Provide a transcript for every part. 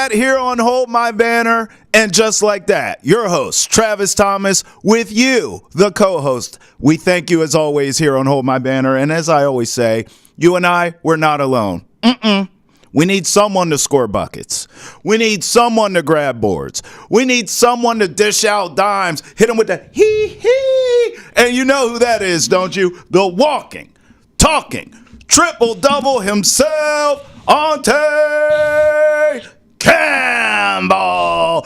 that here on Hold My Banner. And just like that, your host, Travis Thomas, with you, the co-host. We thank you as always here on Hold My Banner. And as I always say, you and I, we're not alone. We need someone to score buckets. We need someone to grab boards. We need someone to dish out dimes, hit them with the hee-hee. And you know who that is, don't you? The walking, talking, triple-double himself, Ountae Campbell.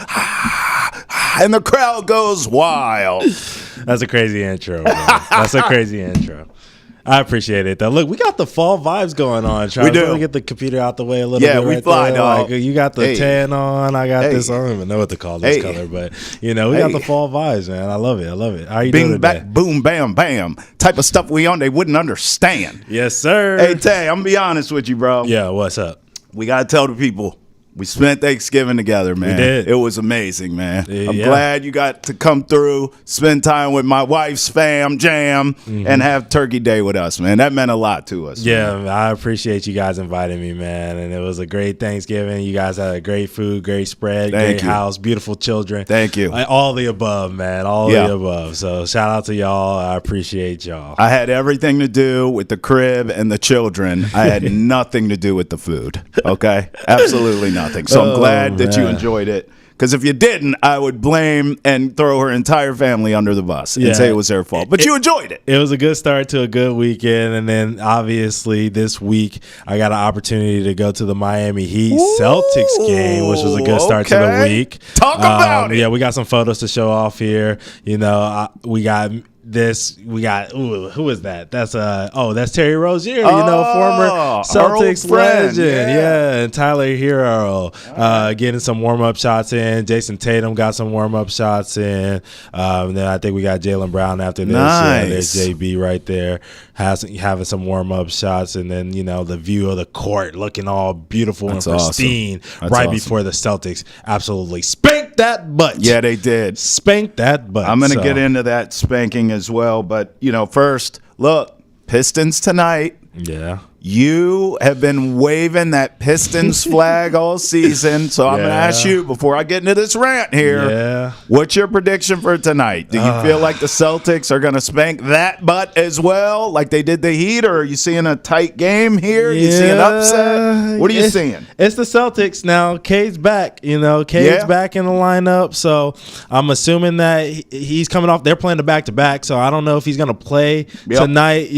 And the crowd goes wild. That's a crazy intro, man. That's a crazy intro. I appreciate it, though. Look, we got the fall vibes going on, Trav. We do. Let me get the computer out the way a little bit. Yeah, we right fly, there. dog. Like, you got the tan on. I got this. I don't even know what to call this color, but, we got the fall vibes, man. I love it. I love it. How you doing today? Back, boom, bam, bam. Type of stuff they wouldn't understand. Yes, sir. Hey, Tay, I'm going to be honest with you, bro. Yeah, what's up? We got to tell the people. We spent Thanksgiving together, man. We did. It was amazing, man. Yeah. I'm glad you got to come through, spend time with my wife's fam, jam, and have Turkey Day with us, man. That meant a lot to us. Yeah, man. I appreciate you guys inviting me, man. And it was a great Thanksgiving. You guys had a great food, great spread, great house, beautiful children. Thank you. All the above, man. All the above. So shout out to y'all. I appreciate y'all. I had everything to do with the crib and the children. I had nothing to do with the food. Okay? Absolutely nothing. So I'm glad that you enjoyed it. Because if you didn't, I would blame and throw her entire family under the bus and say it was their fault. But you enjoyed it. It was a good start to a good weekend. And then, obviously, this week, I got an opportunity to go to the Miami Heat Celtics game, which was a good start to the week. Talk about it. Yeah, we got some photos to show off here. We got who is that? That's Terry Rozier, former Celtics legend. Yeah, and Tyler Hero getting some warm-up shots in. Jason Tatum got some warm-up shots in. Then I think we got Jaylen Brown after this. Nice. Yeah, there's JB right there having some warm-up shots. And then, the view of the court looking all beautiful and pristine before the Celtics absolutely spanked that butt. Yeah, they did. Spanked that butt. I'm going to get into that spanking as well. But, first, look, Pistons tonight. Yeah. You have been waving that Pistons flag all season. So I'm going to ask you, before I get into this rant here, what's your prediction for tonight? Do you feel like the Celtics are going to spank that butt as well, like they did the Heat, or are you seeing a tight game here? You see an upset? What are you seeing? It's the Celtics now. Cade's back. Cade's back in the lineup. So I'm assuming that he's coming off. They're playing the back-to-back, so I don't know if he's going to play tonight,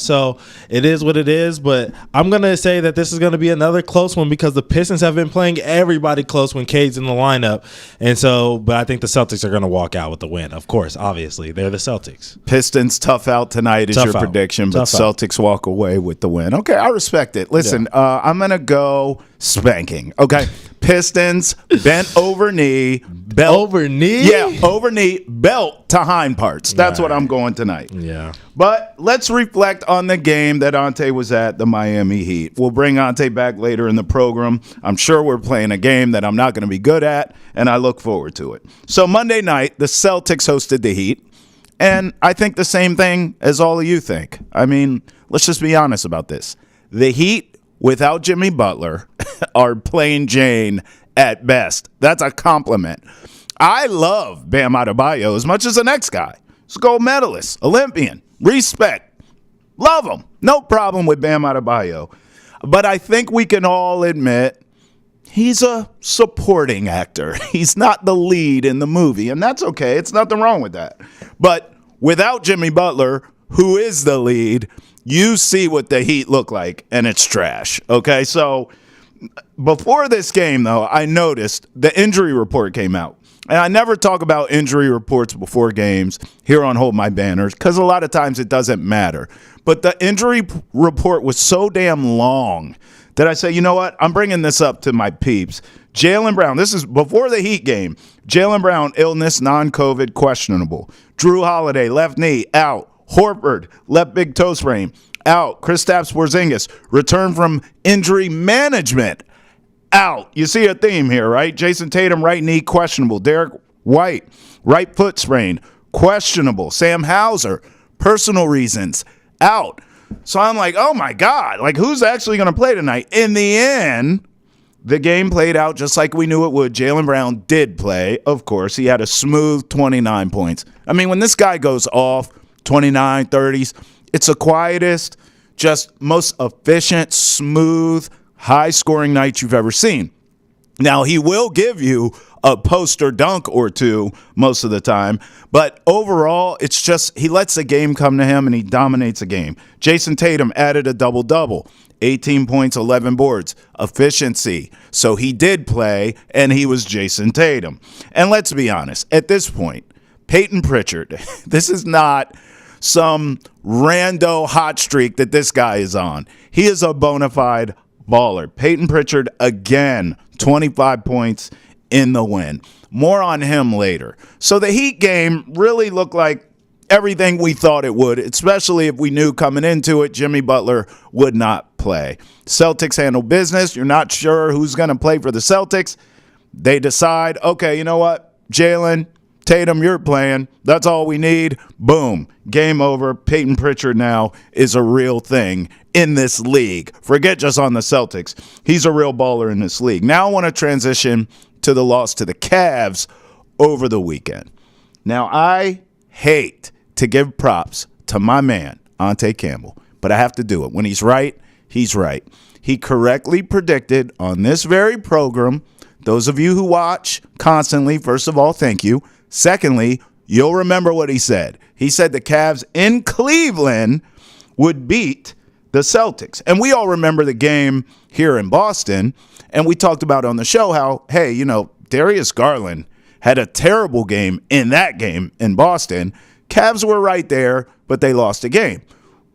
So it is what it is. But I'm going to say that this is going to be another close one because the Pistons have been playing everybody close when Cade's in the lineup. And so, but I think the Celtics are going to walk out with the win. Of course, obviously. They're the Celtics. Pistons tough out tonight is your prediction, but Celtics walk away with the win. Okay, I respect it. Listen, I'm going to go spanking. Okay, Pistons, bent over knee. Belt. Over knee? Yeah, over knee, belt to hind parts. That's what I'm going tonight. Yeah. But let's reflect on the game that Ountae was at, the Miami Heat. We'll bring Ountae back later in the program. I'm sure we're playing a game that I'm not going to be good at, and I look forward to it. So Monday night, the Celtics hosted the Heat, and I think the same thing as all of you think. I mean, let's just be honest about this. The Heat, without Jimmy Butler, are plain Jane at best. That's a compliment. I love Bam Adebayo as much as the next guy. He's a gold medalist, Olympian, respect. Love him. No problem with Bam Adebayo. But I think we can all admit he's a supporting actor. He's not the lead in the movie, and that's okay. It's nothing wrong with that. But without Jimmy Butler, who is the lead, you see what the Heat look like, and it's trash. Okay, so before this game, though, I noticed the injury report came out. And I never talk about injury reports before games here on Hold My Banners because a lot of times it doesn't matter. But the injury report was so damn long that I say, you know what? I'm bringing this up to my peeps. Jaylen Brown, this is before the Heat game. Jaylen Brown, illness, non-COVID, questionable. Drew Holiday, left knee, out. Horford, left big toe sprain, out. Kristaps Porzingis, return from injury management, out. You see a theme here, right? Jason Tatum, right knee, questionable. Derek White, right foot sprain, questionable. Sam Hauser, personal reasons, out. So I'm like, oh, my God. Like, who's actually going to play tonight? In the end, the game played out just like we knew it would. Jaylen Brown did play, of course. He had a smooth 29 points. I mean, when this guy goes off, 29, 30s, it's the quietest, just most efficient, smooth, high-scoring night you've ever seen. Now, he will give you a poster dunk or two most of the time, but overall, it's just he lets the game come to him and he dominates the game. Jason Tatum added a double-double, 18 points, 11 boards, efficiency. So he did play, and he was Jason Tatum. And let's be honest, at this point, Payton Pritchard, this is not some rando hot streak that this guy is on. He is a bona fide baller. Payton Pritchard, again, 25 points in the win. More on him later. So the Heat game really looked like everything we thought it would, especially if we knew coming into it Jimmy Butler would not play. Celtics handle business. You're not sure who's going to play for the Celtics. They decide, okay, you know what? Jaylen, Tatum, you're playing. That's all we need. Boom. Game over. Payton Pritchard now is a real thing in this league. Forget just on the Celtics. He's a real baller in this league. Now I want to transition to the loss to the Cavs over the weekend. Now, I hate to give props to my man, Ountae Campbell, but I have to do it. When he's right, he's right. He correctly predicted on this very program, those of you who watch constantly, first of all, thank you. Secondly, you'll remember what he said. He said the Cavs in Cleveland would beat the Celtics. And we all remember the game here in Boston, and we talked about on the show how, hey, you know, Darius Garland had a terrible game in that game in Boston. Cavs were right there, but they lost a game.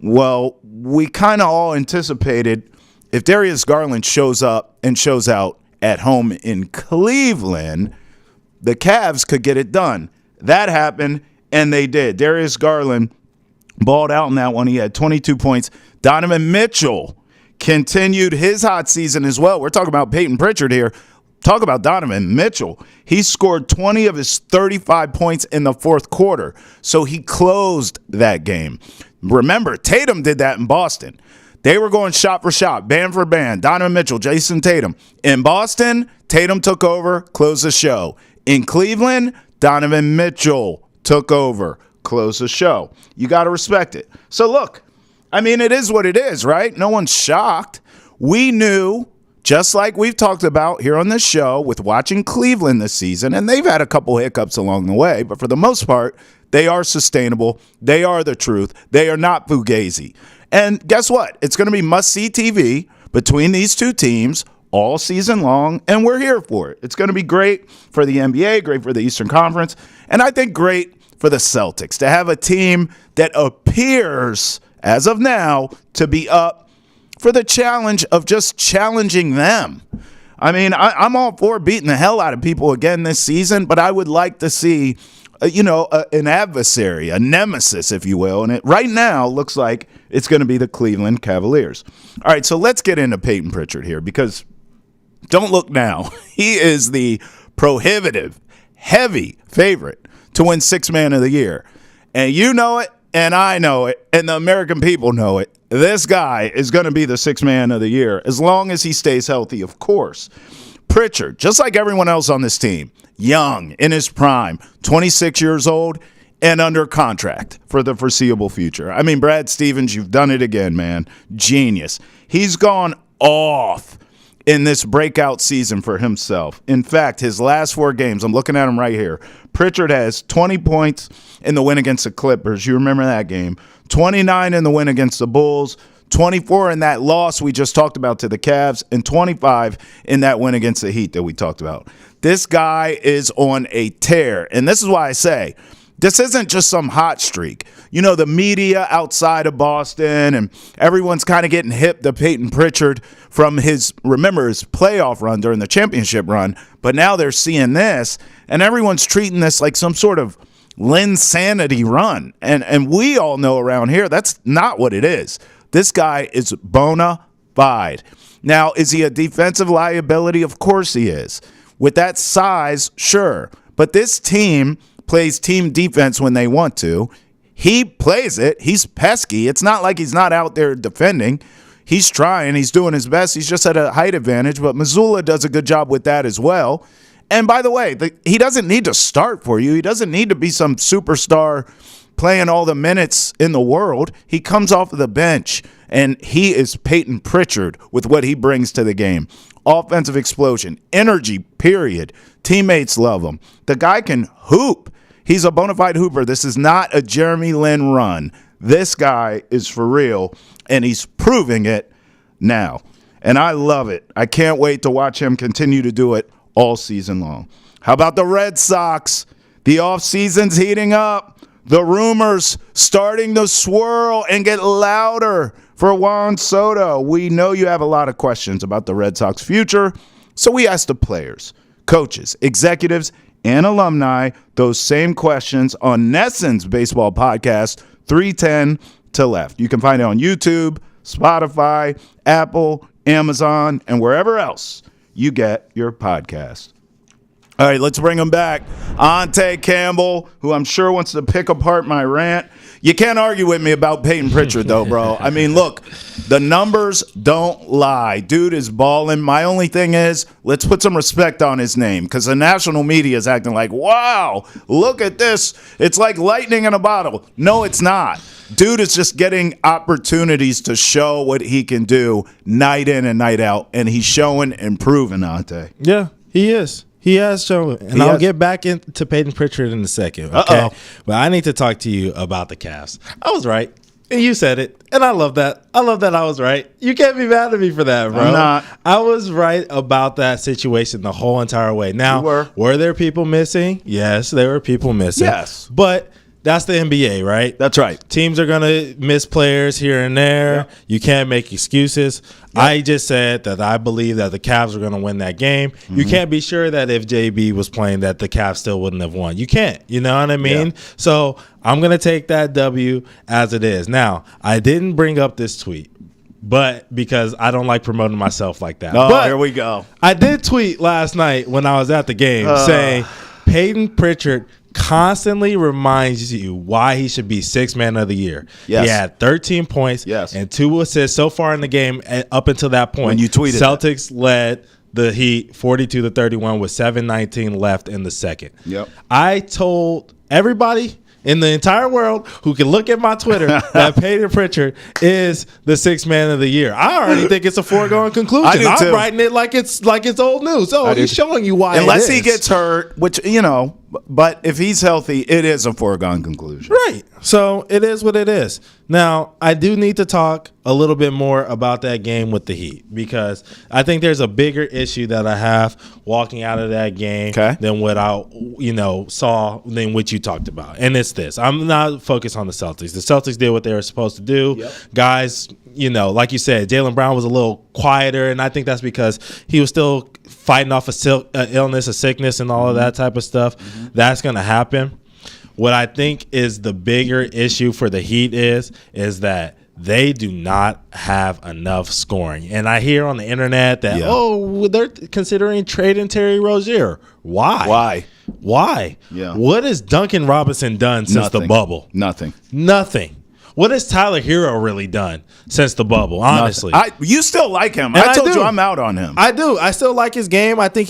Well, we kind of all anticipated if Darius Garland shows up and shows out at home in Cleveland, the Cavs could get it done. That happened, and they did. Darius Garland balled out in that one. He had 22 points. Donovan Mitchell continued his hot season as well. We're talking about Payton Pritchard here. Talk about Donovan Mitchell. He scored 20 of his 35 points in the fourth quarter, so he closed that game. Remember, Tatum did that in Boston. They were going shot for shot, band for band. Donovan Mitchell, Jason Tatum. In Boston, Tatum took over, closed the show. In Cleveland, Donovan Mitchell took over, closed the show. You got to respect it. So look, I mean, it is what it is, right? No one's shocked. We knew, just like we've talked about here on this show with watching Cleveland this season, and they've had a couple hiccups along the way, but for the most part, they are sustainable. They are the truth. They are not fugazi. And guess what? It's going to be must-see TV between these two teams all season long, and we're here for it. It's going to be great for the NBA, great for the Eastern Conference, and I think great for the Celtics to have a team that appears, as of now, to be up for the challenge of just challenging them. I mean, I'm all for beating the hell out of people again this season, but I would like to see an adversary, a nemesis, if you will. And it right now looks like it's going to be the Cleveland Cavaliers. All right, so let's get into Payton Pritchard here because don't look now. He is the prohibitive, heavy favorite to win Sixth Man of the Year. And you know it, and I know it, and the American people know it. This guy is going to be the Sixth Man of the Year as long as he stays healthy, of course. Pritchard, just like everyone else on this team, young, in his prime, 26 years old, and under contract for the foreseeable future. I mean, Brad Stevens, you've done it again, man. Genius. He's gone off in this breakout season for himself. In fact, his last 4 games, I'm looking at him right here. Pritchard has 20 points in the win against the Clippers. You remember that game. 29 in the win against the Bulls. 24 in that loss we just talked about to the Cavs, and 25 in that win against the Heat that we talked about. This guy is on a tear, and this is why I say this isn't just some hot streak. You know, the media outside of Boston and everyone's kind of getting hip to Payton Pritchard from his playoff run during the championship run, but now they're seeing this, and everyone's treating this like some sort of Linsanity run, and we all know around here that's not what it is. This guy is bona fide. Now, is he a defensive liability? Of course he is. With that size, sure. But this team plays team defense when they want to. He plays it. He's pesky. It's not like he's not out there defending. he's trying. He's doing his best. He's just at a height advantage, but Mazzulla does a good job with that as well. And by the way, he doesn't need to start for you. He doesn't need to be some superstar playing all the minutes in the world. He comes off of the bench, and he is Payton Pritchard with what he brings to the game. Offensive explosion, energy, period. Teammates love him. The guy can hoop. He's a bona fide hooper. This is not a Jeremy Lin run. This guy is for real, and he's proving it now. And I love it. I can't wait to watch him continue to do it all season long. How about the Red Sox? The offseason's heating up. The rumors starting to swirl and get louder for Juan Soto. We know you have a lot of questions about the Red Sox future, so we asked the players, coaches, executives, and alumni those same questions on Nesson's baseball podcast, 310 to Left. You can find it on YouTube, Spotify, Apple, Amazon, and wherever else you get your podcast. All right, let's bring him back. Ountae Campbell, who I'm sure wants to pick apart my rant. You can't argue with me about Payton Pritchard, though, bro. I mean, look, the numbers don't lie. Dude is balling. My only thing is, let's put some respect on his name, because the national media is acting like, wow, look at this. It's like lightning in a bottle. No, it's not. Dude is just getting opportunities to show what he can do night in and night out, and he's showing and proving, Ountae. Yeah, he is. He has shown, and I'll get back into Payton Pritchard in a second. Okay, Uh-oh. But I need to talk to you about the Cavs. I was right, and you said it, and I love that. I love that I was right. You can't be mad at me for that, bro. I'm not. I was right about that situation the whole entire way. Now, were there people missing? Yes, there were people missing. Yes, but that's the NBA, right? That's right. Teams are going to miss players here and there. Yeah. You can't make excuses. Yeah. I just said that I believe that the Cavs are going to win that game. Mm-hmm. You can't be sure that if JB was playing that the Cavs still wouldn't have won. You can't. You know what I mean? Yeah. So I'm going to take that W as it is. Now, I didn't bring up this tweet, but because I don't like promoting myself like that. Oh, but here we go. I did tweet last night when I was at the game saying Payton Pritchard constantly reminds you why he should be sixth man of the year. Yes. He had 13 points and 2 assists so far in the game up until that point. When you tweeted Celtics led the Heat 42-31 with 7:19 left in the second. Yep. I told everybody in the entire world who can look at my Twitter that Payton Pritchard is the sixth man of the year. I already think it's a foregone conclusion. I'm writing it like it's old news. Oh, he's showing you why. Unless he gets hurt, which, you know, but if he's healthy, it is a foregone conclusion. Right. So it is what it is. Now, I do need to talk a little bit more about that game with the Heat, because I think there's a bigger issue that I have walking out of that game than what I, saw than what you talked about. And it's this. I'm not focused on the Celtics. The Celtics did what they were supposed to do. Yep. Guys, like you said, Jaylen Brown was a little quieter, and I think that's because he was still fighting off a illness, a sickness, and all of that type of stuff. Mm-hmm. That's going to happen. What I think is the bigger issue for the Heat is that they do not have enough scoring. And I hear on the internet that, they're considering trading Terry Rozier. Why? Yeah. What has Duncan Robinson done since the bubble? Nothing. What has Tyler Hero really done since the bubble, honestly? You still like him. I told you I'm out on him. I do. I still like his game. I think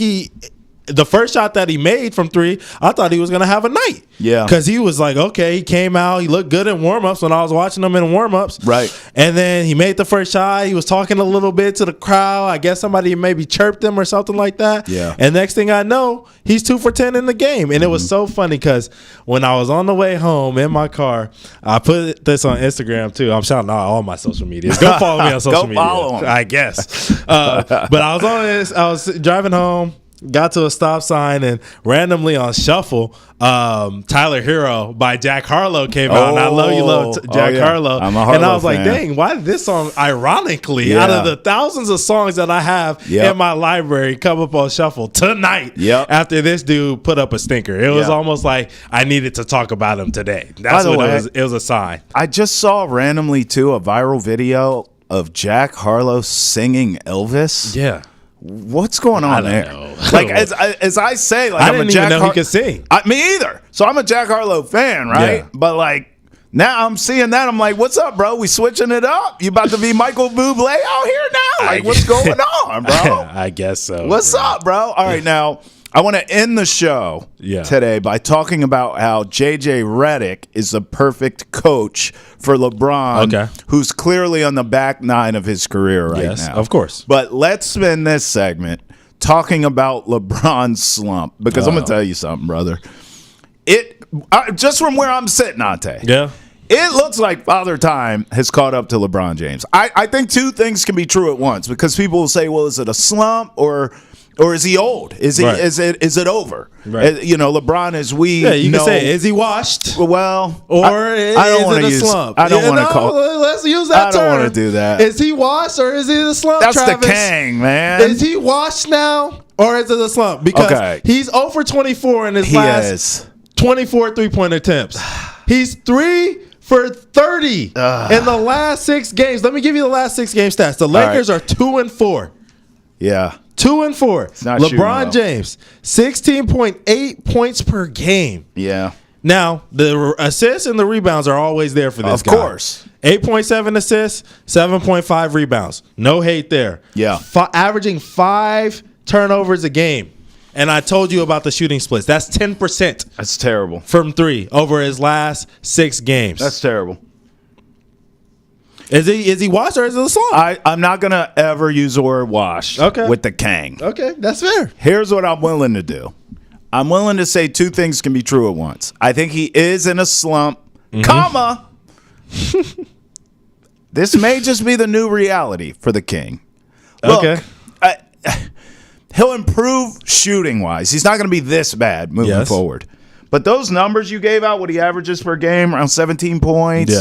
the first shot that he made from 3, I thought he was going to have a night. Yeah. Because he was like, okay, he came out. He looked good in warm-ups when I was watching him in warm-ups. Right. And then he made the first shot. He was talking a little bit to the crowd. I guess somebody maybe chirped him or something like that. Yeah. And next thing I know, he's 2 for 10 in the game. And it was so funny because when I was on the way home in my car, I put this on Instagram too. I'm shouting out all my social medias. Go follow me on social media. Go follow him. I guess. But I was on this. I was driving home. Got to a stop sign, and randomly on shuffle, Tyler Hero by Jack Harlow came out. And I love Jack Harlow. I'm a Harlow and I was fan. Like, dang, why did this song, ironically, out of the thousands of songs that I have in my library, come up on shuffle tonight after this dude put up a stinker? It was almost like I needed to talk about him today. That's what it was. It was a sign. I just saw randomly, too, a viral video of Jack Harlow singing Elvis. Yeah. What's going on there? Know. Like as I say, like I didn't even know he could sing. Me either. So I'm a Jack Harlow fan, right? Yeah. But like Now I'm seeing that. I'm like, what's up, bro? We switching it up? You about to be Michael Bublé out here now? Like, what's going on, bro? I guess so. What's up, bro? All right, now I want to end the show today by talking about how JJ Redick is the perfect coach for LeBron, who's clearly on the back nine of his career right now. Yes, of course. But let's spend this segment talking about LeBron's slump, because I'm going to tell you something, brother. Just from where I'm sitting, Ountae. Yeah. It looks like Father Time has caught up to LeBron James. I think two things can be true at once, because people will say, well, is it a slump or is he old? Is it over? Right. You know, LeBron, as we you know, can say, is he washed? Well, or is it a slump? I don't want to call. Let's use that term. I don't want to do that. Is he washed or is it a slump? That's Travis? the king, man. Is he washed now or is it a slump? Because he's 0 for 24 in his last 24 3-point attempts. He's 3 for 30 in the last 6 games. Let me give you the last 6 game stats. The Lakers are 2-4. Yeah. 2-4. LeBron James, 16.8 points per game. Yeah. Now, the assists and the rebounds are always there for this guy. Of course. 8.7 assists, 7.5 rebounds. No hate there. Yeah. Averaging 5 turnovers a game. And I told you about the shooting splits. That's 10%. That's terrible. From 3 over his last 6 games. That's terrible. Is he washed or is it a slump? I'm not going to ever use the word washed with the Kang. Okay, that's fair. Here's what I'm willing to do. I'm willing to say 2 things can be true at once. I think he is in a slump, comma. This may just be the new reality for the King. Look, he'll improve shooting-wise. He's not going to be this bad moving forward. But those numbers you gave out, what he averages per game, around 17 points,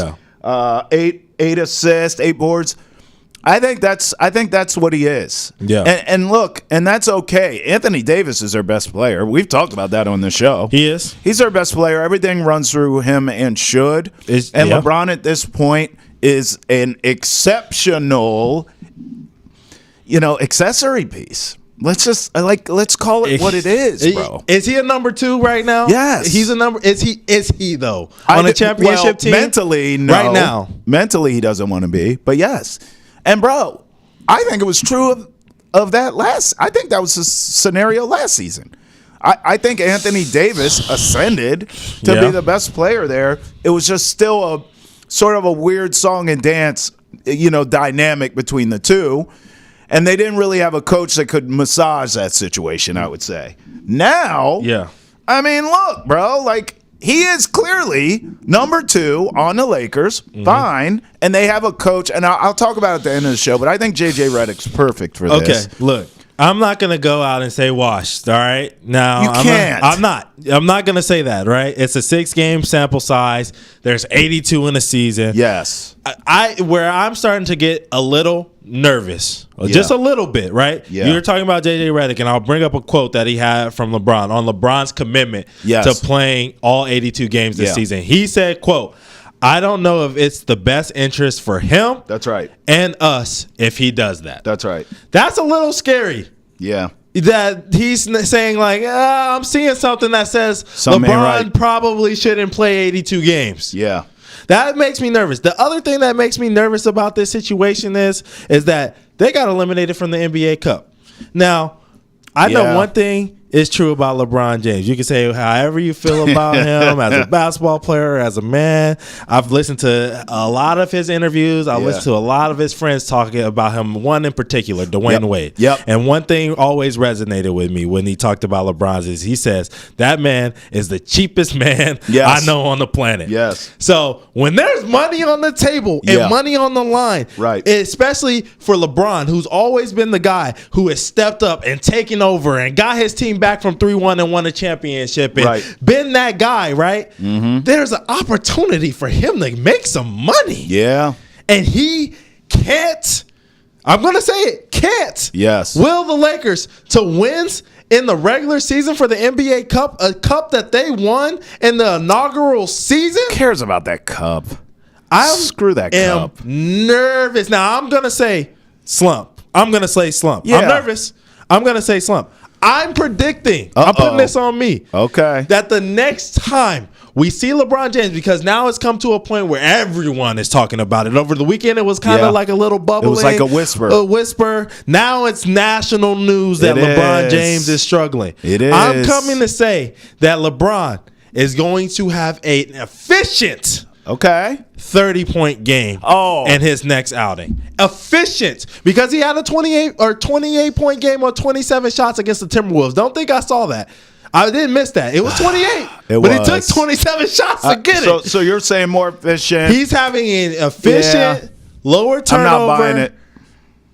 8 assists, 8 boards. I think that's what he is. Yeah. And look, and that's okay. Anthony Davis is their best player. We've talked about that on the show. He is. He's their best player. Everything runs through him and should. LeBron at this point is an exceptional, accessory piece. Let's call it what it is, bro. Is he a number 2 right now? Yes. He's a number. Is he though on a championship team? Mentally, no. Right now, mentally he doesn't want to be, but yes. And bro, I think it was true of that I think that was the scenario last season. I think Anthony Davis ascended to be the best player there. It was just still a sort of a weird song and dance, dynamic between the two. And they didn't really have a coach that could massage that situation, I would say. Now, I mean, look, bro, he is clearly number 2 on the Lakers, fine, and they have a coach, and I'll talk about it at the end of the show, but I think JJ Redick's perfect for this. Okay, look, I'm not going to go out and say washed, all right? Now, you can't. I'm not going to say that, right? It's a 6-game sample size. There's 82 in a season. Yes. Where I'm starting to get a little nervous, just a little bit, right? Yeah. You were talking about JJ Redick, and I'll bring up a quote that he had from LeBron on LeBron's commitment to playing all 82 games this season. He said, quote, I don't know if it's the best interest for him. That's right. And us if he does that. That's right. That's a little scary. Yeah. That he's saying I'm seeing something that says LeBron probably shouldn't play 82 games. Yeah. That makes me nervous. The other thing that makes me nervous about this situation is that they got eliminated from the NBA Cup. Now, I know one thing is true about LeBron James. You can say however you feel about him as a basketball player, as a man. I've listened to a lot of his interviews. I listened to a lot of his friends talking about him. One in particular, Dwayne Wade. Yep. And one thing always resonated with me when he talked about LeBron is he says that man is the cheapest man I know on the planet. Yes. So when there's money on the table and money on the line, especially for LeBron, who's always been the guy who has stepped up and taken over and got his team back from 3-1 and won a championship and been that guy, right? Mm-hmm. There's an opportunity for him to make some money. Yeah. And he can't, I'm going to say it, can't will the Lakers to wins in the regular season for the NBA Cup, a cup that they won in the inaugural season. Who cares about that cup? Screw that cup. Nervous. Now, I'm going to say slump. I'm going to say slump. I'm nervous. I'm going to say slump. I'm predicting, I'm putting this on me, that the next time we see LeBron James because now it's come to a point where everyone is talking about it. Over the weekend, it was kind of like a little bubbling. It was like a whisper. A whisper. Now it's national news that LeBron James is struggling. It is. I'm coming to say that LeBron is going to have an efficient 30-point game in his next outing. Efficient. Because he had a 28-point game on 27 shots against the Timberwolves. Don't think I saw that. I didn't miss that. It was 28. He took 27 shots to get it. So you're saying more efficient. He's having an efficient, lower turnover, I'm not buying it.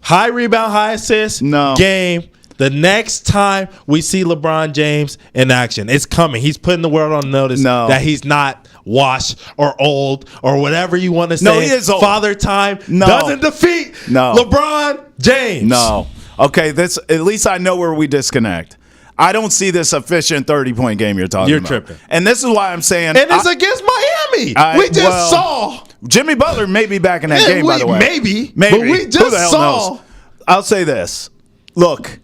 High rebound, high assist game. The next time we see LeBron James in action, it's coming. He's putting the world on notice that he's not washed or old or whatever you want to say. No, he is old. Father Time doesn't defeat LeBron James. No. Okay, at least I know where we disconnect. I don't see this efficient 30-point game you're talking about. You're tripping. And this is why I'm saying. And it's against Miami. We just saw. Jimmy Butler may be back in that game, by the way. Maybe. But we just saw. I'll say this. Look.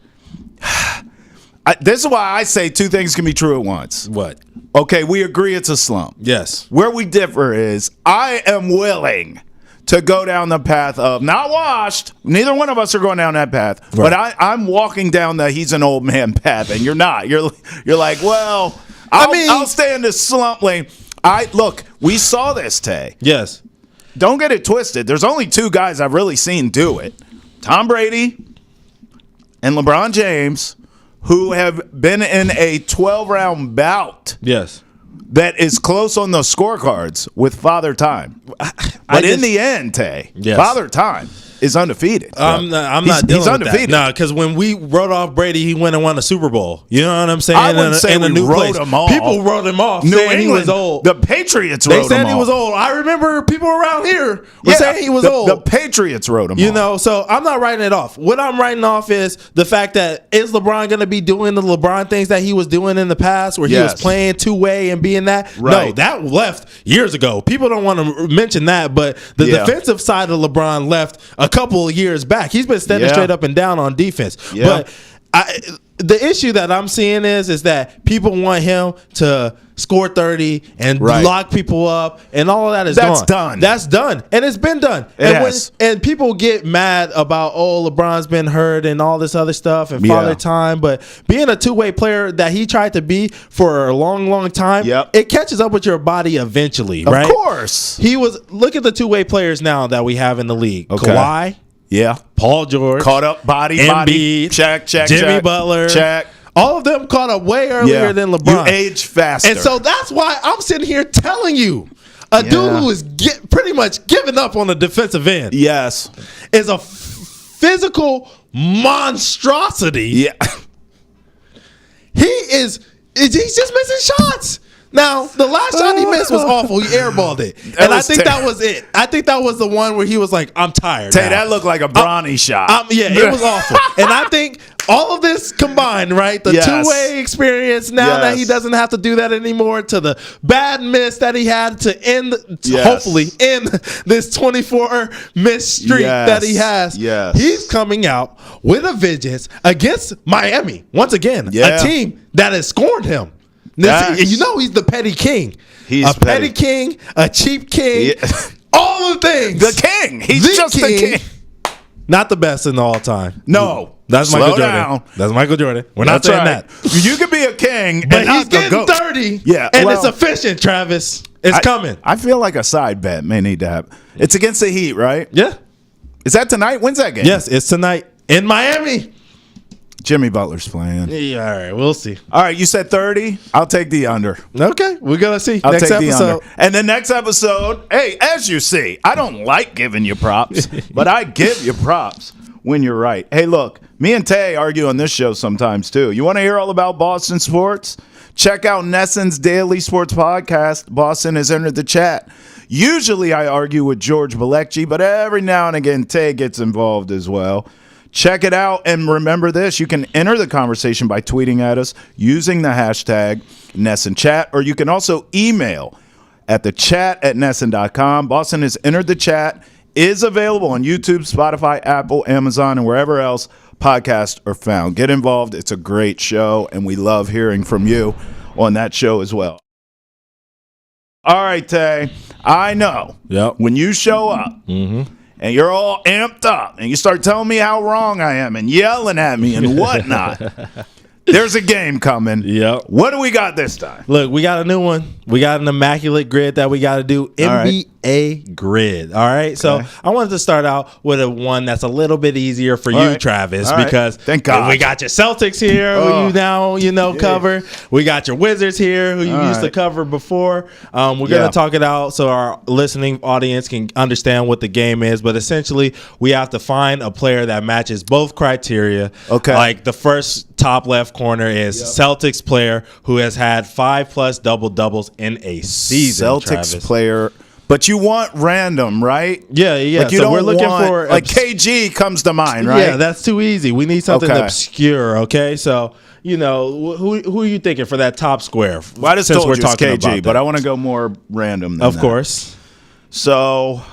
This is why I say two things can be true at once. What? Okay, we agree it's a slump. Yes. Where we differ is I am willing to go down the path of not washed. Neither one of us are going down that path. Right. But I'm walking down the he's an old man path, and you're not. You're like, well, I'll stay in this slump lane. Look, we saw this, Tay. Yes. Don't get it twisted. There's only two guys I've really seen do it. Tom Brady and LeBron James, who have been in a 12-round bout. Yes. That is close on the scorecards with Father Time. But in the end, Tay, Father Time is undefeated. I'm not dealing with that. No, because when we wrote off Brady, he went and won a Super Bowl. You know what I'm saying? I wouldn't say we wrote him off. People wrote him off New saying England, he was old. The Patriots wrote him off. They said he was old. I remember people around here were saying he was old. The Patriots wrote him off. You know, so I'm not writing it off. What I'm writing off is the fact that is LeBron going to be doing the LeBron things that he was doing in the past where he was playing two-way and being that? Right. No, that left years ago. People don't want to mention that, but the defensive side of LeBron left a couple of years back. He's been standing straight up and down on defense. Yeah. But the issue that I'm seeing is that people want him to score 30 and lock people up, and all of that is done. That's done. And it's been done. And people get mad about, LeBron's been hurt and all this other stuff and Father Time. But being a two-way player that he tried to be for a long, long time, it catches up with your body eventually, right? Of course. Look at the two-way players now that we have in the league. Okay. Kawhi. Yeah. Paul George. Caught up body. Check. Jimmy Butler. Check. All of them caught up way earlier than LeBron. You age faster. And so that's why I'm sitting here telling you a dude who is pretty much giving up on the defensive end. Yes. Is a physical monstrosity. Yeah. He's just missing shots. Now, the last shot he missed was awful. He airballed it. And I think that was it. I think that was the one where he was like, I'm tired. That looked like a Bronny shot. It was awful. And I think all of this combined, right? The two-way experience now that he doesn't have to do that anymore, to the bad miss that he had to hopefully end this 24 miss streak that he has. Yes. He's coming out with a vengeance against Miami. Once again, a team that has scorned him. You know he's the petty king. He's a petty king, a cheap king, all the things. The king. He's just the king. Not the best in all time. No. That's Michael Jordan. That's Michael Jordan. We're not saying that. You could be a king, but he's getting 30. Yeah. And it's efficient, Travis. It's coming. I feel like a side bet may need to happen. It's against the Heat, right? Yeah. Is that tonight? When's that game? Yes, it's tonight in Miami. Jimmy Butler's playing. Yeah, all right, we'll see. All right, you said 30. I'll take the under. Okay, we're going to see. I'll take the under. And the next episode, hey, as you see, I don't like giving you props, but I give you props when you're right. Hey, look, me and Tay argue on this show sometimes, too. You want to hear all about Boston sports? Check out Nesson's Daily Sports Podcast. Boston has entered the chat. Usually I argue with George Balecki, but every now and again, Tay gets involved as well. Check it out, and remember this. You can enter the conversation by tweeting at us using the hashtag NessonChat, or you can also email at thechat@nesson.com. Boston has entered the chat, is available on YouTube, Spotify, Apple, Amazon, and wherever else podcasts are found. Get involved. It's a great show, and we love hearing from you on that show as well. All right, Tay. I know. Yep. When you show up and you're all amped up and you start telling me how wrong I am and yelling at me and whatnot, there's a game coming. Yep. What do we got this time? Look, we got a new one. We got an immaculate grid that we got to do. NBA grid. All right. So I wanted to start out with a one that's a little bit easier for you, Travis, because thank God we got your Celtics here, who you now cover. We got your Wizards here, who you used to cover before. We're gonna talk it out so our listening audience can understand what the game is. But essentially, we have to find a player that matches both criteria. Okay. Like the first top left corner is Celtics player who has had 5+ double-doubles in a season. Celtics player. But you want random, right? Yeah. Like so we're looking for like KG comes to mind, right? Yeah, that's too easy. We need something obscure. Okay, so who are you thinking for that top square? Well, I just told you it's KG, but I want to go more random than that. Course. So,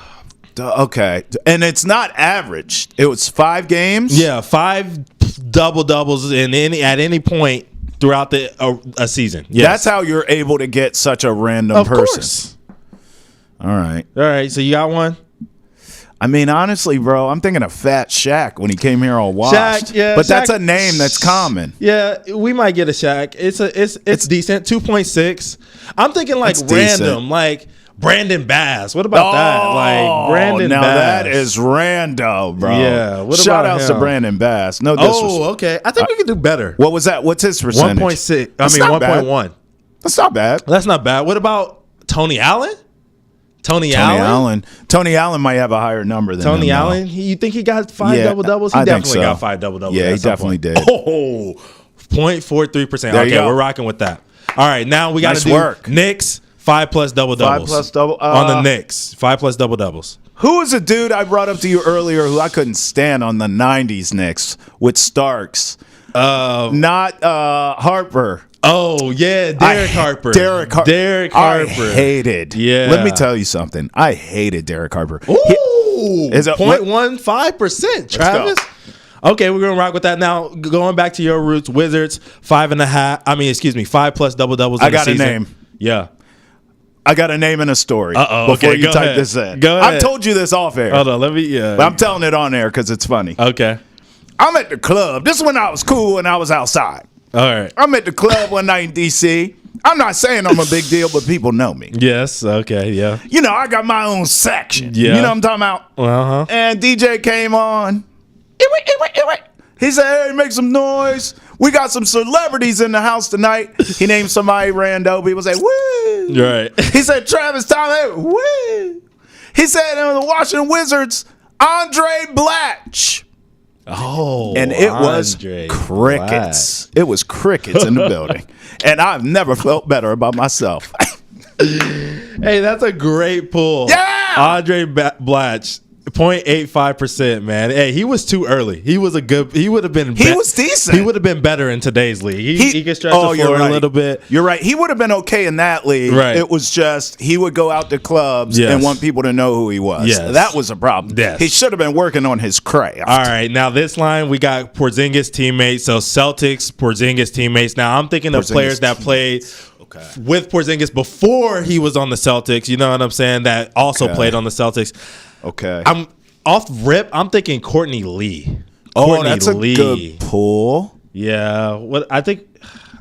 okay, and it's not averaged. It was 5 games. Yeah, 5 double-doubles at any point throughout a season. Yes. That's how you're able to get such a random person. Course. All right. So you got one? I mean, honestly, bro, I'm thinking of Fat Shaq when he came here all washed. But that's a name that's common. Yeah, we might get a Shaq. It's decent. 2.6. I'm thinking like random, like Brandon Bass. What about that? Like Brandon Bass. Now that is rando, bro. Yeah. Shout outs to Brandon Bass. No disrespect. Oh, okay. I think we could do better. What was that? What's his percentage? 1.6. I mean, 1.1. That's not bad. That's not bad. What about Tony Allen? Tony Allen might have a higher number than Tony Allen. You think he got 5 double-doubles? He definitely got 5 double-doubles. Yeah, he definitely did. Oh, 0.43%. Okay, we're rocking with that. All right, now we got to do Knicks 5+ double-doubles. 5+ double on the Knicks. 5+ double-doubles. Who was a dude I brought up to you earlier who I couldn't stand on the 90s Knicks with Starks? Not Harper. Oh, yeah, Derek Harper. Derek Harper. I hated. Yeah. Let me tell you something. I hated Derek Harper. Ooh. Is it 0.15%, Travis? Okay, we're going to rock with that. Now, going back to your roots, Wizards, 5+ double-doubles in the season. A name. Yeah. I got a name and a story. Before you type this in. Go ahead. I've told you this off air. Hold on, let me. But I'm telling it on air because it's funny. Okay. I'm at the club. This is when I was cool and I was outside. All right. I'm at the club one night in D.C. I'm not saying I'm a big deal, but people know me. Yes. Okay. Yeah. I got my own section. Yeah. You know what I'm talking about? Uh-huh. And DJ came on. He said, hey, make some noise. We got some celebrities in the house tonight. He named somebody rando. People say, woo. Right. He said, Travis Thomas, woo. He said, the Washington Wizards, Andre Blatch. Oh, and it was crickets. It was crickets in the building. And I've never felt better about myself. Hey, that's a great pull. Yeah. Andre Blatch, 0.85%, man. Hey, he was too early. He was he would have been He was decent. He would have been better in today's league. He could stretch the floor a little bit. You're right. He would have been okay in that league. Right. It was just he would go out to clubs and want people to know who he was. Yes. That was a problem. Yes. He should have been working on his craft. All right. Now this line, we got Porzingis teammates. So Celtics, Porzingis teammates. Now I'm thinking of players that played with Porzingis before he was on the Celtics. You know what I'm saying? That also played on the Celtics. Okay. I'm off rip. I'm thinking Courtney Lee. That's a good pull. Yeah. What I think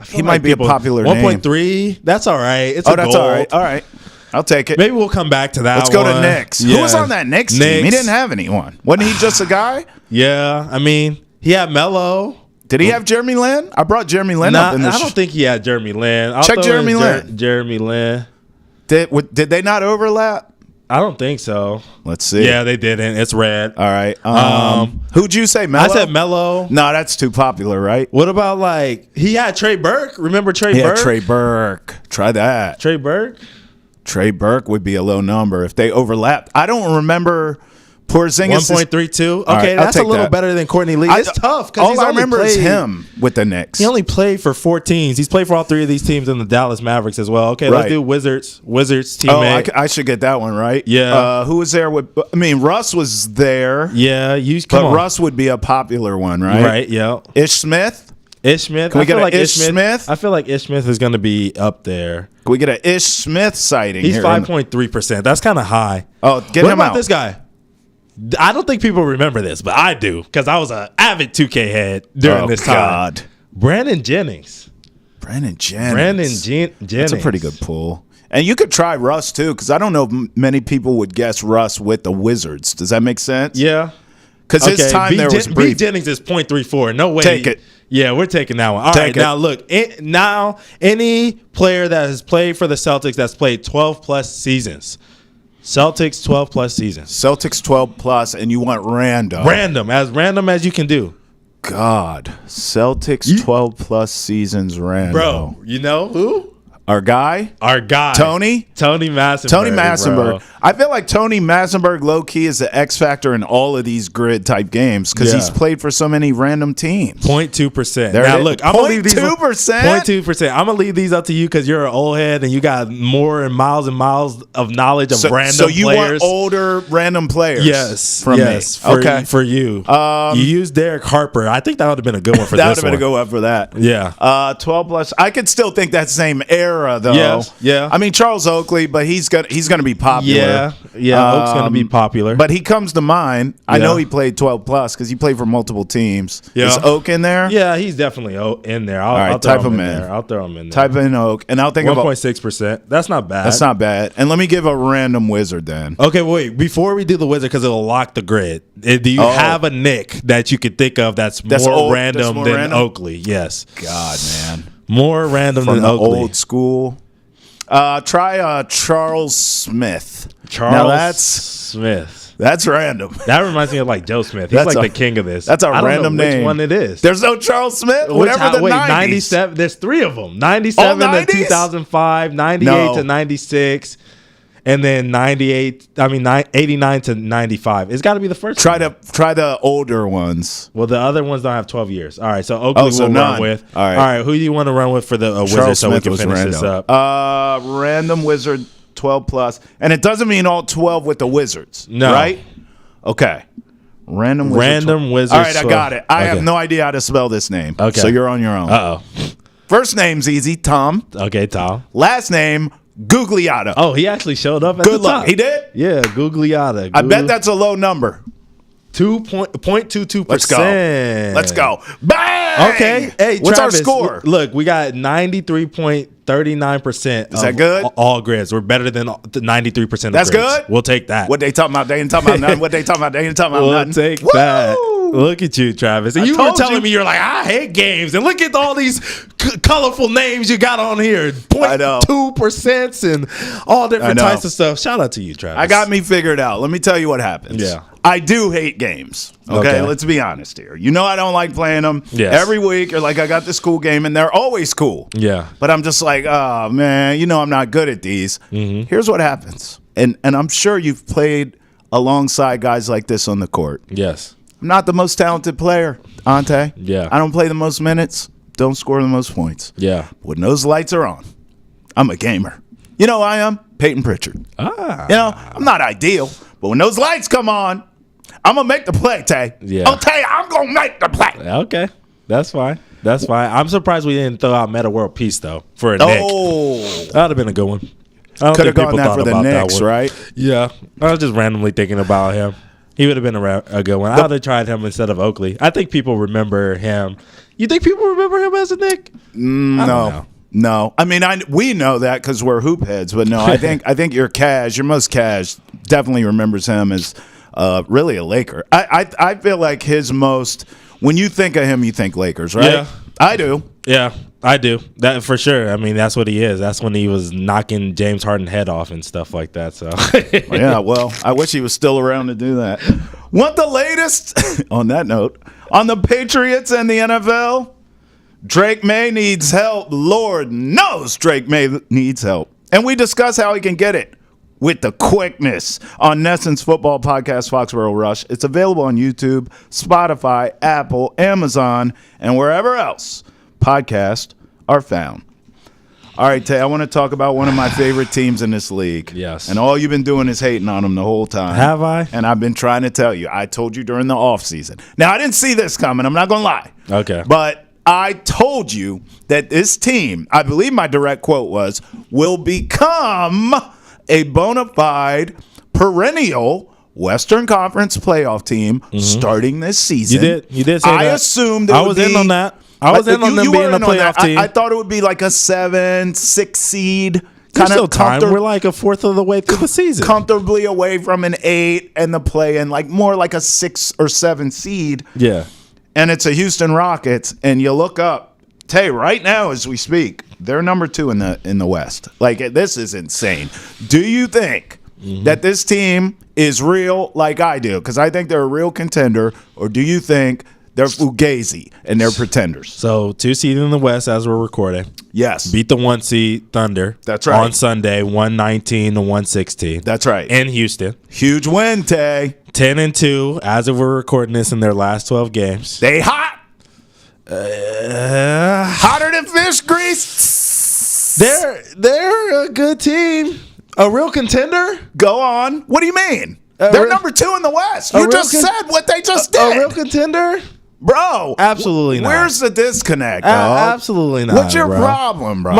he might be a popular 1.3. That's all right. It's a that's goal. all right. All right. I'll take it. Maybe we'll come back to that. Let's go to Knicks. Yeah. Who was on that Knicks team? He didn't have anyone. Wasn't he just a guy? Yeah. I mean, he had Melo. Did he have Jeremy Lin? I brought Jeremy Lin up in this. I don't think he had Jeremy Lin. Check Jeremy Lin. Jeremy Lin. Did they not overlap? I don't think so. Let's see. Yeah, they didn't. It's red. All right. Who'd you say, Melo? I said Melo. No, that's too popular, right? What about he had Trey Burke? Remember Trey Burke? Yeah, Trey Burke. Try that. Trey Burke? Trey Burke would be a low number if they overlapped. I don't remember Porzingis. 1.32. Okay, right, that's a little better than Courtney Lee. It's tough because all I remember is him with the Knicks. He only played for 4 teams. He's played for all 3 of these teams in the Dallas Mavericks as well. Okay, let's do Wizards. Wizards teammate. I should get that one right. Yeah. Who was there with? I mean, Russ was there. Yeah, Russ would be a popular one, right? Right. Yeah. Ish Smith. Ish Smith. Can we get an Ish Smith? I feel like Ish Smith is going to be up there. Can we get an Ish Smith sighting? He's 5.3%. That's kind of high. Oh, get what him about out. this guy? I don't think people remember this, but I do because I was an avid 2K head during this time. God. Brandon Jennings. Jennings. That's a pretty good pull. And you could try Russ, too, because I don't know if many people would guess Russ with the Wizards. Does that make sense? Yeah. Because his time there was brief. B. Jennings is 0.34. No way. Take it. Yeah, we're taking that one. All right, now look. Now, any player that has played for the Celtics that's played 12-plus seasons. Celtics 12-plus seasons. Celtics 12-plus, and you want random. As random as you can do. God. Celtics 12-plus seasons random. Bro, you know who? Our guy? Tony Massenberg. Bro. I feel like Tony Massenberg low-key is the X factor in all of these grid-type games because he's played for so many random teams. 0.2%. Now, look, I'm going to leave these 0.2%? I'm going to leave these up to you because you're an old head and you got more and miles of knowledge of random players. So you want older random players? Yes. From me. For you. You used Derek Harper. I think that would have been a good one for this one. That would have been a good one for that. Yeah. 12-plus. I could still think that same era. Though. Yeah. I mean, Charles Oakley, but he's going to be popular. Yeah, Oak's going to be popular. But he comes to mind. I know he played 12-plus because he played for multiple teams. Yeah. Is Oak in there? Yeah, he's definitely in there. I'll type him in. I'll throw him in there. Type in Oak, and I'll think about 1.6%. That's not bad. That's not bad. And let me give a random Wizard then. Okay, wait. Before we do the Wizard, because it'll lock the grid, do you have a Nick that you could think of that's more random than Oakley? Yes. God, man. More random From than the Oakley. old school. Try Charles Smith. Smith. That's random. That reminds me of like Joe Smith. He's like the king of this. That's a random name. Which one it is? There's no Charles Smith. Whatever the 90s. 97. There's three of them. 97 to 2005, 98 to 96, and then 89 to 95. It's got to be the first. Try the older ones. Well, the other ones don't have 12 years. All right, so Oakley will run with. All right, who do you want to run with for the Wizard so we can finish this up? Random Wizard 12-plus. And it doesn't mean all 12 with the Wizards. No. Right? Okay. Random Wizard. All right, I got it. I have no idea how to spell this name. Okay. So you're on your own. Uh-oh. First name's easy, Tom. Okay, Tom. Last name, Gugliotta. Oh, he actually showed up at Good the luck. top. He did? Yeah, Gugliotta. I bet that's a low number. 0.22%. Let's go. Bang! Okay. Hey, what's Travis, our score? Look, we got 93.39%. Is that good? All grids. We're better than 93% of grids. That's good? We'll take that. What they talking about? They ain't talking about nothing. What they talking about? They ain't talking about nothing. We'll take that. Look at you, Travis. And you were telling me, you're like, I hate games. And look at all these colorful names you got on here. 0.2% and all different types of stuff. Shout out to you, Travis. I got me figured out. Let me tell you what happens. Yeah. I do hate games. Okay, let's be honest here. You know I don't like playing them. Yes. Every week you're like, I got this cool game, and they're always cool. Yeah. But I'm just like, oh, man, you know I'm not good at these. Mm-hmm. Here's what happens. And I'm sure you've played alongside guys like this on the court. Yes. I'm not the most talented player, Ountae. Yeah. I don't play the most minutes, don't score the most points. Yeah. But when those lights are on, I'm a gamer. You know who I am? Payton Pritchard. Ah. You know, I'm not ideal, but when those lights come on, I'm going to make the play, Tay. Yeah. I'll tell you, I'm going to make the play. Okay. That's fine. I'm surprised we didn't throw out Meta World Peace, though, for a Nick. Oh. That would have been a good one. Could have gone that for the Knicks, right? Yeah. I was just randomly thinking about him. He would have been a good one. I would have tried him instead of Oakley. I think people remember him. You think people remember him as a Nick? No. I mean, we know that because we're hoop heads, but no, I think your most cash definitely remembers him as really a Laker. I feel like his most, when you think of him, you think Lakers, right? Yeah. I do. Yeah, I do. That for sure. I mean, that's what he is. That's when he was knocking James Harden's head off and stuff like that. So yeah, well, I wish he was still around to do that. Want the latest on that note on the Patriots and the NFL? Drake May needs help. Lord knows Drake May needs help. And we discuss how he can get it with the quickness on Nesson's Football Podcast, Foxborough Rush. It's available on YouTube, Spotify, Apple, Amazon, and wherever else podcasts are found. All right, Tay, I want to talk about one of my favorite teams in this league. Yes. And all you've been doing is hating on them the whole time. Have I? And I've been trying to tell you. I told you during the offseason. Now, I didn't see this coming. I'm not going to lie. Okay. But I told you that this team, I believe my direct quote was, will become a bona fide perennial Western Conference playoff team starting this season. You did say that. I assumed I was in on that. I was in on them being a playoff team. I thought it would be like a 7-6 seed. There's still time. We're like a fourth of the way through the season. Comfortably away from an 8 and the play-in, like more like a 6 or 7 seed. Yeah. And it's a Houston Rockets, and you look up, right now as we speak, they're number 2 in the West. Like, this is insane. Do you think that this team is real like I do? Because I think they're a real contender. Or do you think they're fugazi and they're pretenders? So 2 seed in the West as we're recording. Yes. Beat the 1 seed Thunder. That's right. On Sunday, 119-116. That's right. In Houston. Huge win, Tay. 10-2 as of we're recording this in their last 12 games. They hot. Hotter than fish grease. They're a good team. A real contender? Go on. What do you mean? They're number 2 in the West. You just said what they just did. A real contender? Bro. Absolutely not. Where's the disconnect, dog? Absolutely not. What's your problem, bro?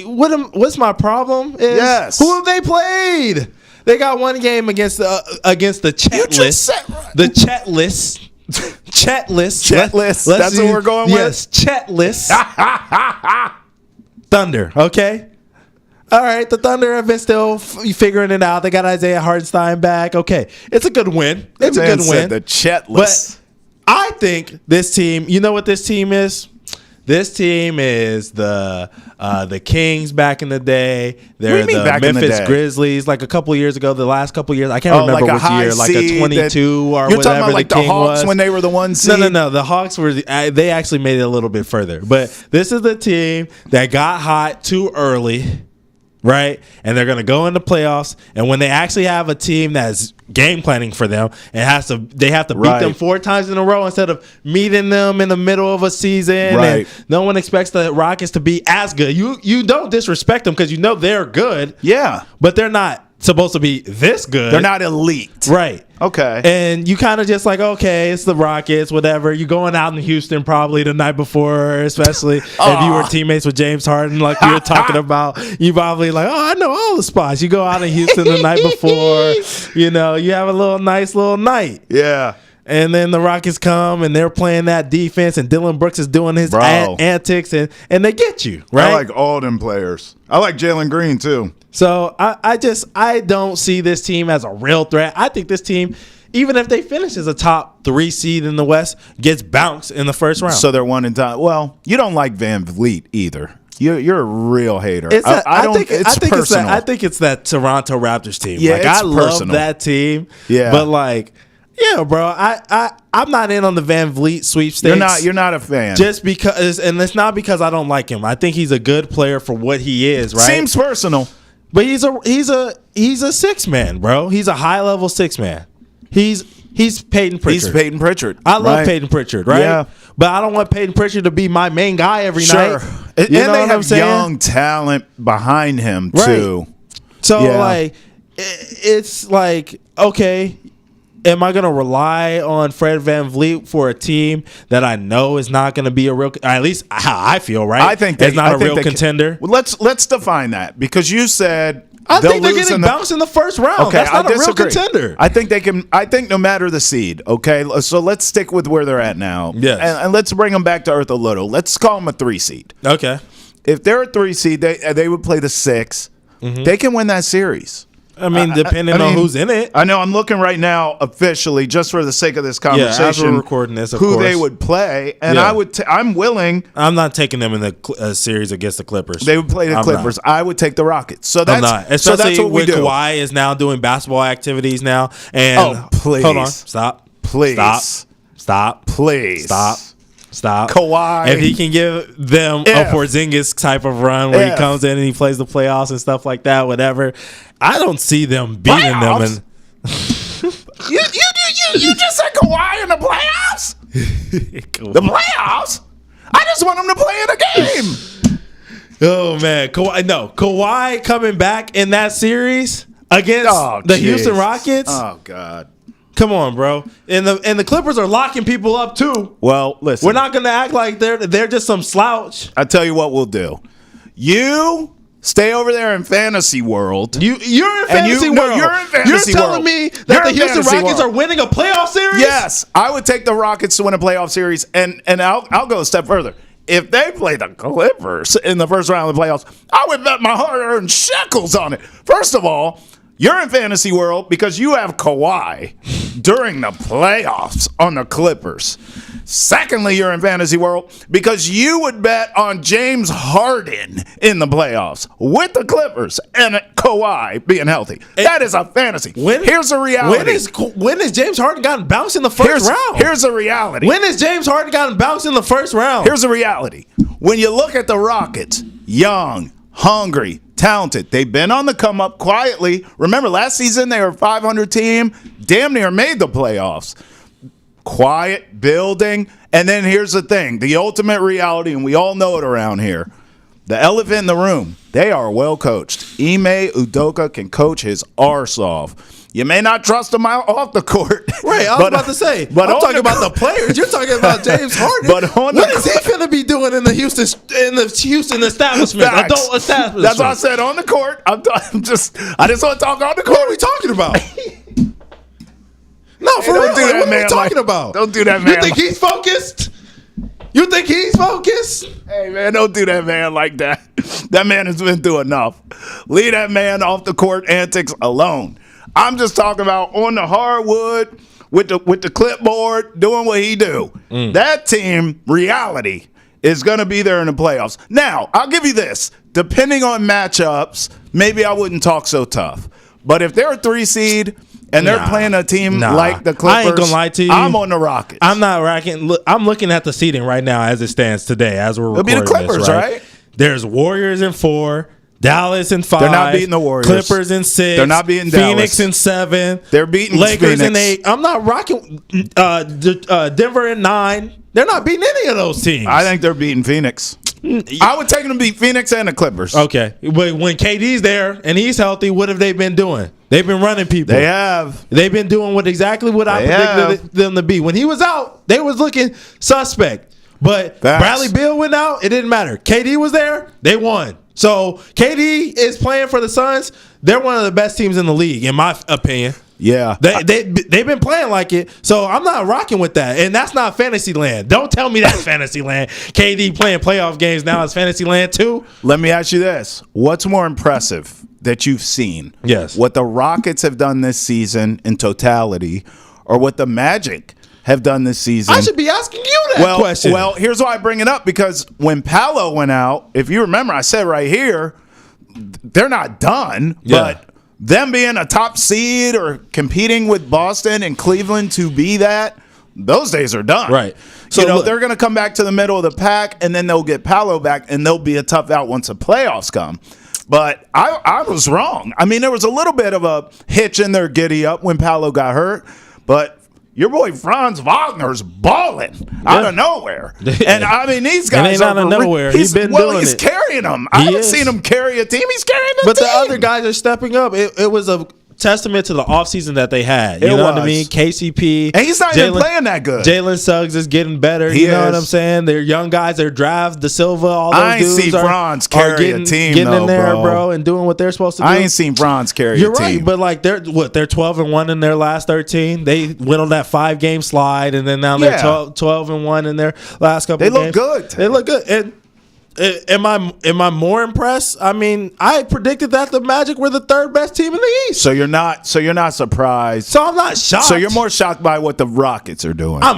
What's my problem is who have they played? They got 1 game against the Chet list. The Chet list. Chet list. Chet list. That's what we're going with? Yes, Chet list. Thunder, okay? All right, the Thunder have been still figuring it out. They got Isaiah Hartenstein back. Okay, it's a good win. It's a good win. The Chet list. But I think this team, you know what this team is? This team is the Kings back in the day. They're the Memphis Grizzlies like a couple of years ago. The last couple of years, I can't remember which year, like a 22 or you're whatever. Talking about like the King Hawks was. When they were the 1 seed. No. The Hawks were. They actually made it a little bit further. But this is the team that got hot too early. Right, and they're gonna go into playoffs, and when they actually have a team that's game planning for them, they have to beat them 4 times in a row instead of meeting them in the middle of a season. Right. And no one expects the Rockets to be as good. You don't disrespect them because you know they're good. Yeah, but they're not supposed to be this good. They're not elite. Right. Okay. And you kind of just like, okay, it's the Rockets, whatever. You're going out in Houston probably the night before, especially if you were teammates with James Harden like you were talking about. You probably like, I know all the spots. You go out in Houston the night before, you have a nice little night. Yeah. And then the Rockets come and they're playing that defense and Dylan Brooks is doing his antics and they get you, right? I like all them players. I like Jalen Green too. So I don't see this team as a real threat. I think this team, even if they finish as a top 3 seed in the West, gets bounced in the first round. So they're 1 and done. Well, you don't like Van Vliet either. You're a real hater. I think it's that Toronto Raptors team. Yeah, like I love that team. Yeah, but like, yeah, bro, I'm not in on the Van Vliet sweepstakes. You're not a fan. Just because, and it's not because I don't like him. I think he's a good player for what he is. Right? Seems personal. But he's a 6-man, bro. He's a high level 6-man. He's Payton Pritchard. He's Payton Pritchard. I love Payton Pritchard, right? Yeah. But I don't want Payton Pritchard to be my main guy every night. And they have young talent behind him too. So like, it's like, okay, am I going to rely on Fred VanVleet for a team that I know is not going to be a real, at least how I feel, right? I think it's not a real contender. Well, let's define that, because you said I think they're getting bounced in the first round. Okay, that's not a real contender. I think they can. I think no matter the seed. Okay, so let's stick with where they're at now. Yes, and let's bring them back to earth a little. Let's call them a 3 seed. Okay, if they're a 3 seed, they would play the 6. Mm-hmm. They can win that series. I mean, depending on who's in it. I know. I'm looking right now officially, just for the sake of this conversation, as we're recording this, of who course. they would play, and I'm willing. I'm not taking them in the series against the Clippers. They would play the Clippers. Not. I would take the Rockets. So that's not. Especially so that's what we do. Kawhi is now doing basketball activities now. And please, hold on, stop, please, stop, please, stop. Kawhi. If he can give them a Porzingis type of run where he comes in and he plays the playoffs and stuff like that, whatever, I don't see them beating them. And you just said Kawhi in the playoffs? The playoffs? I just want him to play in a game. Oh man, Kawhi coming back in that series against the Houston Rockets. Oh God. Come on, bro. And the Clippers are locking people up too. Well, listen. We're not gonna act like they're just some slouch. I tell you what we'll do. You stay over there in fantasy world. You're in fantasy world. No, you're in fantasy You're world. telling me that the Houston Rockets are winning a playoff series? Yes, I would take the Rockets to win a playoff series, and I'll go a step further. If they play the Clippers in the first round of the playoffs, I would bet my hard-earned shekels on it. First of all, you're in fantasy world because you have Kawhi during the playoffs on the Clippers. Secondly, you're in fantasy world because you would bet on James Harden in the playoffs with the Clippers and Kawhi being healthy. That is a fantasy. Here's a reality. When has James Harden gotten bounced in the first round? Here's a reality. When has James Harden gotten bounced in the first round? Here's a reality. When you look at the Rockets, young, hungry, talented. They've been on the come up quietly. Remember, last season they were a 500 team, damn near made the playoffs. Quiet, building. And then here's the thing, the ultimate reality, and we all know it around here. The elephant in the room, they are well coached. Ime Udoka can coach his arse off. You may not trust him out off the court. Right, I was about to say. But I'm talking about the players. You're talking about James Harden. What is he going to be doing in the Houston establishment? Facts. Adult establishment. That's what I said on the court. I just want to talk on the court. What are we talking about? No, for real. What are we talking about? Don't do that, man. You think he's focused? You think he's focused? Hey, man, don't do that, man, like that. That man has been through enough. Leave that man off the court antics alone. I'm just talking about on the hardwood with the clipboard doing what he do. That team, reality, is going to be there in the playoffs. Now, I'll give you this. Depending on matchups, maybe I wouldn't talk so tough. But if they're a 3 seed and they're playing a team like the Clippers, I ain't gonna lie to you. I'm on the Rockets. I'm not racking. Look, I'm looking at the seeding right now as it stands today, as we're recording. It'll be the Clippers, this, right? There's Warriors in 4. Dallas in 5. They're not beating the Warriors. Clippers in 6. They're not beating Phoenix Dallas. in 7. They're beating Lakers Phoenix. in 8. I'm not rocking Denver in 9. They're not beating any of those teams. I think they're beating Phoenix. I would take them to beat Phoenix and the Clippers. Okay. But when KD's there and he's healthy, what have they been doing? They've been running people. They have. They've been doing exactly what I predicted them to be. When he was out, they was looking suspect. But Bradley Beal went out. It didn't matter. KD was there. They won. So KD is playing for the Suns. They're one of the best teams in the league, in my opinion. Yeah. They've been playing like it. So I'm not rocking with that. And that's not fantasy land. Don't tell me that's fantasy land. KD playing playoff games now is fantasy land too. Let me ask you this. What's more impressive that you've seen? Yes. What the Rockets have done this season in totality, or what the Magic have done this season? I should be asking you that question. Well, here's why I bring it up, because when Paolo went out, if you remember, I said right here, they're not done, but them being a top seed or competing with Boston and Cleveland to be that, those days are done. Right. So they're going to come back to the middle of the pack, and then they'll get Paolo back, and they'll be a tough out once the playoffs come. But I was wrong. I mean, there was a little bit of a hitch in their giddy up when Paolo got hurt, but your boy Franz Wagner's balling out of nowhere. And I mean, these guys out of nowhere. He's been doing it. He's carrying them. I haven't seen him carry a team. He's carrying the team. But the other guys are stepping up. It was a testament to the offseason that they had. You know what I mean? KCP. And he's not even playing that good. Jalen Suggs is getting better. You know what I'm saying? They're young guys. They're Draft, Da Silva, all those dudes. I ain't seen Franz carry a team, getting in there, bro, and doing what they're supposed to do. I ain't seen Franz carry a team. You're right, but like they're 12-1 in their last 13. They went on that 5-game slide, and then now they're 12-1 in their last couple of games. They look good. They look good. And am I more impressed? I mean, I predicted that the Magic were the 3rd best team in the East. So you're not surprised. So I'm not shocked. So you're more shocked by what the Rockets are doing. I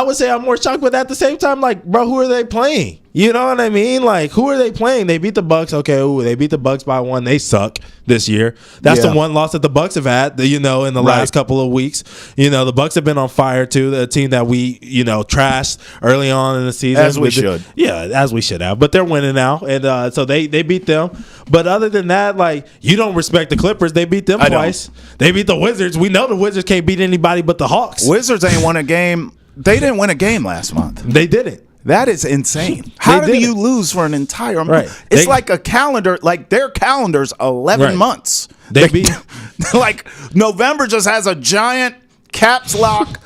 would say I'm more shocked, but at the same time, like, bro, who are they playing? You know what I mean? Like, who are they playing? They beat the Bucks. Okay, they beat the Bucks by 1. They suck this year. That's the one loss that the Bucks have had, in the last couple of weeks. The Bucks have been on fire too. The team that we, trashed early on in the season. As we should. As we should have. But they're winning now, and so they beat them. But other than that, like, you don't respect the Clippers. They beat them twice. They beat the Wizards. We know the Wizards can't beat anybody but the Hawks. Wizards ain't won a game. They didn't win a game last month. They didn't. That is insane. How do you lose for an entire month? Right. It's like a calendar, like their calendar's 11 months. They beat like November just has a giant caps lock,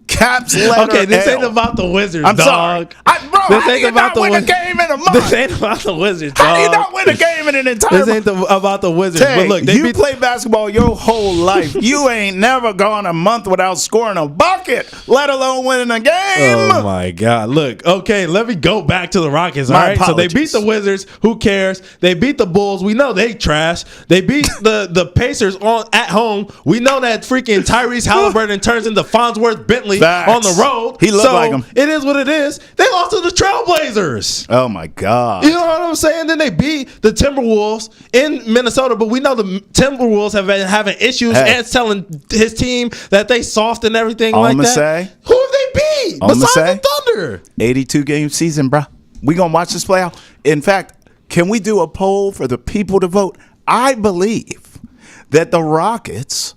caps letter Okay, this L. ain't about the Wizards, I'm dog. sorry. Bro, This how ain't do you about not the win a Wiz- game in a month? This ain't about the Wizards, dog. How do you not win a game in an entire This ain't about the Wizards. Tay, But look, they you beat play basketball your whole life. You ain't never gone a month without scoring a bucket, let alone winning a game. Oh my God! Look, okay, let me go back to the Rockets. All My right, so they beat apologies. the Wizards. Who cares? They beat the Bulls. We know they trash. They beat the Pacers at home. We know that freaking Tyrese Halliburton turns into Farnsworth Bentley Facts. on the road. He looked like him. It is what it is. They lost to the Trailblazers. Oh my God. You know what I'm saying? Then they beat the Timberwolves in Minnesota, but we know the Timberwolves have been having issues. Hey. Ant's telling his team that they soft and everything All like I'ma that. say- Who have they beat All I'ma besides say- the Thunder? 82 game season, bro. We gonna watch this play out. In fact, can we do a poll for the people to vote? I believe that the Rockets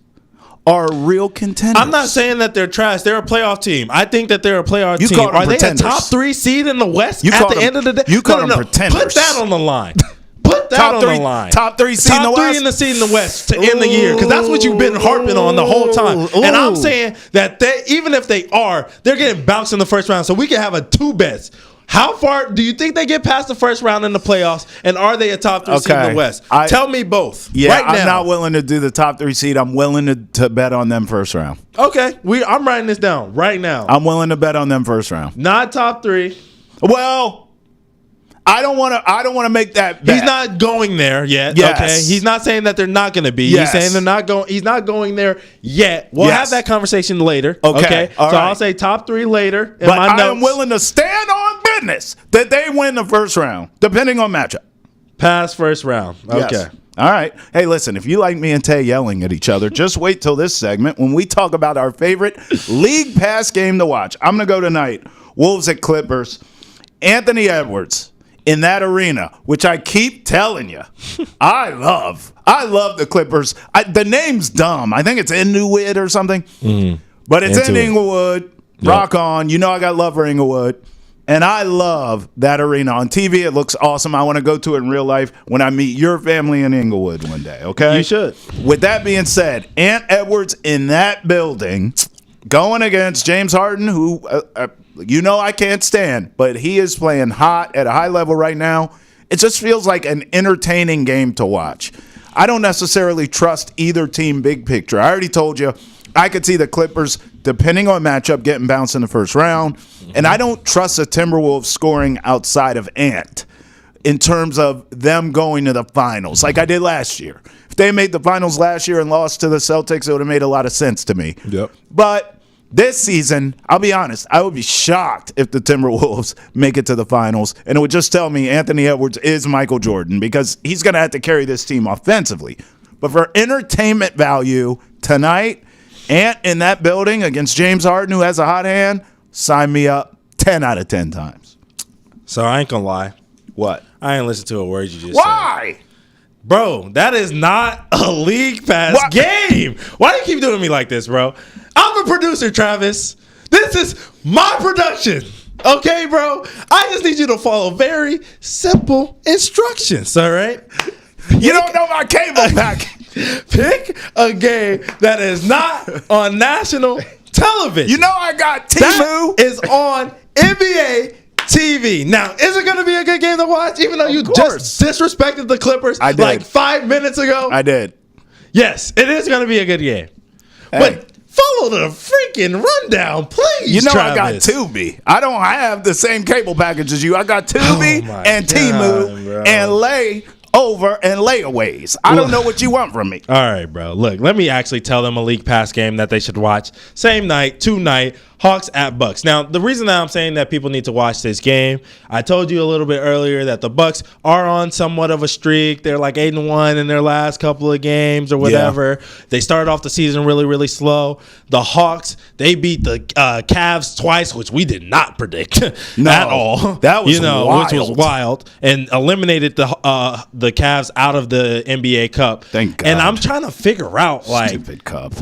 are real contenders. I'm not saying that they're trash. They're a playoff team. I think that they're a playoff You team. called them Are they a pretenders. top 3 seed in the West You at called the them- end of the day? you called them pretenders. Put that on the line. Put that Top on three- the line. top 3 seed in the Top 3 West? in the seed in the West to end the year, because that's what you've been harping on the whole time. And I'm saying that they, even if they are, they're getting bounced in the first round. So we can have a 2 bets. How far do you think they get past the first round in the playoffs? And are they a top 3 seed in Okay. the West? I- Tell me both. Yeah, right now. I'm not willing to do the top 3 seed. I'm willing to bet on them first round. Okay, I'm writing this down right now. I'm willing to bet on them first round. Not top 3. Well, I don't want to make that bet. He's not going there yet. Yes. Okay, he's not saying that they're not going to be. Yes. He's saying they're not going. He's not going there yet. We'll Yes. have that conversation later. Okay. All so right. I'll say top 3 later. In But my I notes. am willing to stand on business that they win the first round, depending on matchup. Pass first round. Okay. Yes. All right. Hey, listen, if you like me and Tay yelling at each other, just wait till this segment when we talk about our favorite league pass game to watch. I'm going to go tonight. Wolves at Clippers. Anthony Edwards in that arena, which I keep telling you, I love the Clippers. The name's dumb. I think it's Inglewood or something, but it's in Intuit. Inglewood. Rock on. You know I got love for Inglewood. And I love that arena. On TV, it looks awesome. I want to go to it in real life when I meet your family in Inglewood one day, okay? You should. With that being said, Ant Edwards in that building going against James Harden, who you know I can't stand, but he is playing hot at a high level right now. It just feels like an entertaining game to watch. I don't necessarily trust either team big picture. I already told you I could see the Clippers, depending on matchup, getting bounced in the first round. And I don't trust the Timberwolves scoring outside of Ant in terms of them going to the finals like I did last year. If they made the finals last year and lost to the Celtics, it would have made a lot of sense to me. Yep. But this season, I'll be honest, I would be shocked if the Timberwolves make it to the finals. And it would just tell me Anthony Edwards is Michael Jordan because he's going to have to carry this team offensively. But for entertainment value tonight, Ant in that building against James Harden, who has a hot hand, sign me up 10 out of 10 times. So I ain't gonna lie. What? I ain't listen to a word you just said. Why? Bro, that is not a league pass What? game. Why do you keep doing me like this, bro? I'm a producer, Travis. This is my production. Okay, bro? I just need you to follow very simple instructions, all right? You don't know my cable pack. Pick a game that is not on national television. You know I got that Timu. is on NBA TV. Now, is it going to be a good game to watch? Even though you course. just disrespected the Clippers I did. like 5 minutes ago? I did. Yes, it is going to be a good game. Hey. But follow the freaking rundown, please, You know Travis. I got Tubi. I don't have the same cable package as you. I got Tubi Oh my and God, Timu bro. and layover and layaways. I don't know what you want from me. All right, bro. Look, let me actually tell them a league pass game that they should watch. Same night, tonight, Hawks at Bucks. Now, the reason that I'm saying that people need to watch this game, I told you a little bit earlier that the Bucks are on somewhat of a streak. They're like 8-1 in their last couple of games or whatever. They started off the season really, really slow. The Hawks, they beat the Cavs twice, which we did not predict at all. That was which was wild, and eliminated the Cavs out of the NBA Cup. Thank God. And I'm trying to figure out, like, Stupid cup.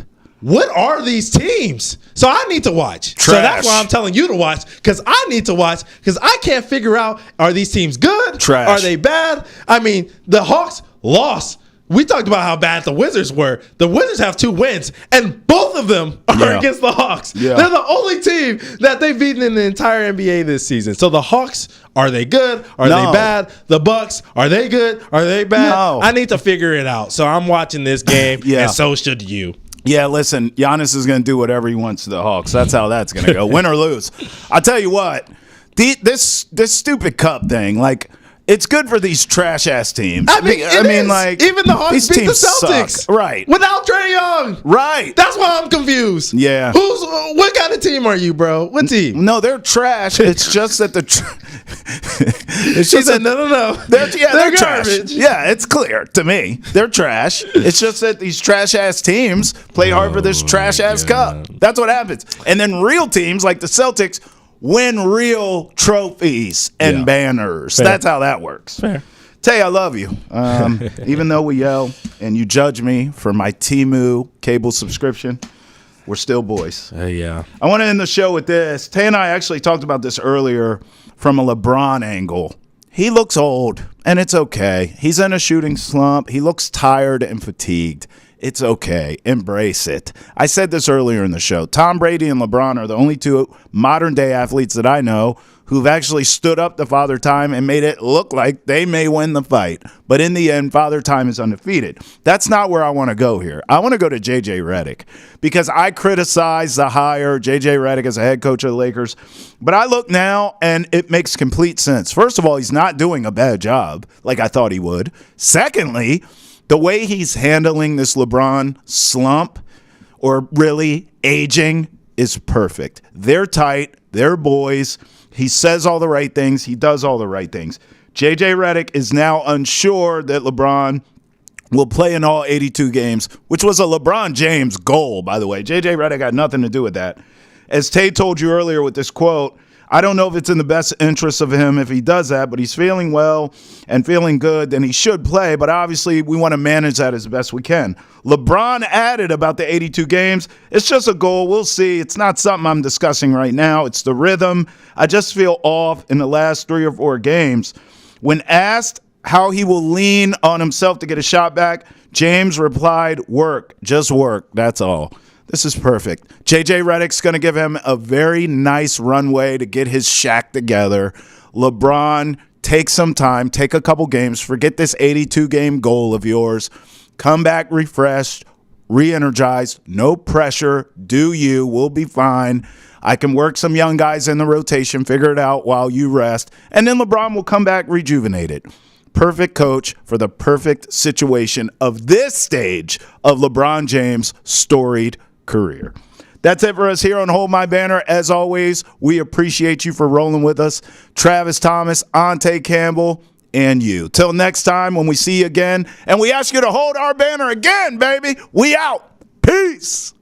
what are these teams? So I need to watch. So that's why I'm telling you to watch, because I need to watch, because I can't figure out, are these teams good? Trash. Are they bad? I mean, the Hawks lost we talked about how bad the Wizards were. The Wizards have 2 wins, and both of them are against the Hawks. Yeah. They're the only team that they've beaten in the entire NBA this season. So the Hawks, are they good? Are they bad? The Bucks, are they good? Are they bad? No. I need to figure it out. So I'm watching this game, and so should you. Yeah, listen, Giannis is going to do whatever he wants to the Hawks. That's how that's going to go, win or lose. I'll tell you what, this stupid cup thing, like, it's good for these trash-ass teams. I mean, like, even the Hawks beat the Celtics. Suck. Right. Without Trae Young. Right. That's why I'm confused. Yeah. What kind of team are you, bro? What team? No, they're trash. It's just that she said, no. They're garbage. Trash. Yeah, it's clear to me. They're trash. It's just that these trash-ass teams play hard for this trash-ass cup. That's what happens. And then real teams like the Celtics win real trophies and banners. Fair. That's how that works. Fair. Tay, I love you. Even though we yell and you judge me for my Temu cable subscription, we're still boys. Yeah. I want to end the show with this. Tay and I actually talked about this earlier from a LeBron angle. He looks old, and it's okay. He's in a shooting slump. He looks tired and fatigued. It's okay. Embrace it. I said this earlier in the show. Tom Brady and LeBron are the only 2 modern-day athletes that I know who've actually stood up to Father Time and made it look like they may win the fight. But in the end, Father Time is undefeated. That's not where I want to go here. I want to go to JJ Redick because I criticize the hire, JJ Redick as a head coach of the Lakers. But I look now, and it makes complete sense. First of all, he's not doing a bad job like I thought he would. Secondly, the way he's handling this LeBron slump, or really aging, is perfect. They're tight. They're boys. He says all the right things. He does all the right things. JJ Redick is now unsure that LeBron will play in all 82 games, which was a LeBron James goal, by the way. JJ Redick had nothing to do with that. As Tay told you earlier with this quote, I don't know if it's in the best interest of him if he does that, but he's feeling well and feeling good, then he should play. But obviously, we want to manage that as best we can. LeBron added about the 82 games. It's just a goal. We'll see. It's not something I'm discussing right now. It's the rhythm. I just feel off in the last 3 or 4 games. When asked how he will lean on himself to get a shot back, James replied, work, just work. That's all. This is perfect. JJ Redick's going to give him a very nice runway to get his shack together. LeBron, take some time, take a couple games, forget this 82-game goal of yours. Come back refreshed, re-energized, no pressure. Do you. We'll be fine. I can work some young guys in the rotation, figure it out while you rest. And then LeBron will come back rejuvenated. Perfect coach for the perfect situation of this stage of LeBron James' storied career. That's it for us here on Hold My Banner. As always, we appreciate you for rolling with us. Travis Thomas, Ountae Campbell, and you. Till next time when we see you again, and we ask you to hold our banner again, baby. We out. Peace.